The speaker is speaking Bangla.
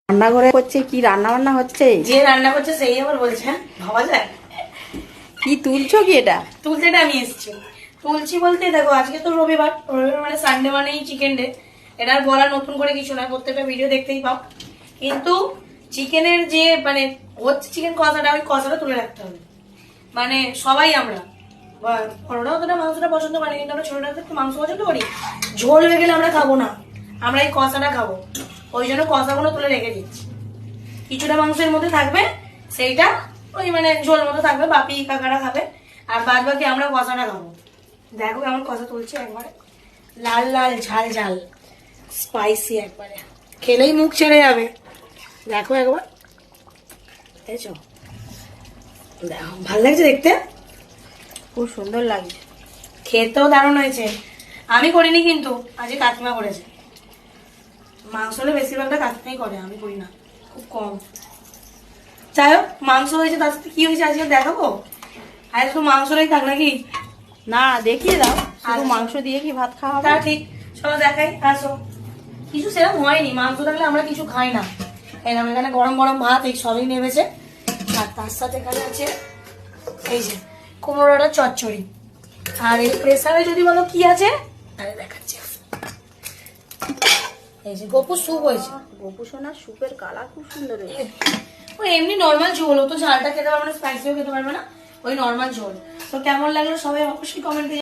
রান্নাঘরে করছে কি রান্না বান্না হচ্ছে? যে রান্না করছে সেই আবার বলছে ভাবা যায়। কি তুলছো কি এটা? তুলতে আমি এসেছি, তুলছি বলতে দেখো আজকে তো রবিবার, রবিবার মানে সানডে মানেই চিকেন ডে। এটা আর বলা নতুন করে কিছু না, প্রত্যেকটা ভিডিও দেখতেই পাও। কিন্তু চিকেনের যে মানে হচ্ছে চিকেন কষাটা, ওই কষাটা তুলে রাখতে হবে। মানে সবাই আমরা বড়রা অতটা মাংসটা পছন্দ করি, কিন্তু আমরা ছোটরা একটু মাংস পছন্দ করি। ঝোল হয়ে গেলে আমরা খাবো না, আমরা এই কষাটা খাবো। ওই জন্য কষাগুলো তুলে রেখে দিচ্ছি। কিছুটা মাংসের মধ্যে থাকবে, সেইটা ওই মানে ঝোল মতো থাকবে, বাপি কাকারা খাবে, আর বাদ বাকি আমরা কষাটা খাবো। দেখো কেমন কষা তুলছি, একবারে লাল লাল ঝাল ঝাল স্পাইসি, একবারে খেলেই মুখ ছেড়ে যাবে। দেখো একবার, দেখো ভালো লাগছে দেখতে, খুব সুন্দর লাগছে, খেতেও দারুণ হয়েছে। আমি করিনি কিন্তু আজকে কাকিমা করেছে। মাংস হলে বেশিরভাগটা কাকিমাই করে, আমি করি না, খুব কম। যাই হোক, মাংস হয়েছে, তার সাথে কি হয়েছে আজকে দেখাবো। আর শুধু মাংসটাই থাক নাকি? না দেখিয়ে দাও, শুধু আচ্ছা। মাংস দিয়ে কি ভাত খাওয়া তা হবে? ঠিক, চলো দেখাই, আসো। কিছু সেরকম হয়নি, মাংস থাকলে আমরা কিছু খাই না। এরকম এখানে গরম গরম ভাত এই সবই নেমেছে, আর তার সাথে এখানে আছে এই যে কুমড়োটা চচ্চড়ি। আর এই প্রেসারে যদি বলো কি আছে, আরে দেখাচ্ছি, এই যে গোপু স্যুপ হয়েছে। গোপু সোনার স্যুপের কালার খুব সুন্দর হয়েছে। ওই এমনি নর্মাল ঝোল, ও তো ঝালটা খেতে পারবে না, স্পাইসিও খেতে পারবে না, ওই নর্মাল ঝোল। তো কেমন লাগলো সবাই অবশ্যই কমেন্টে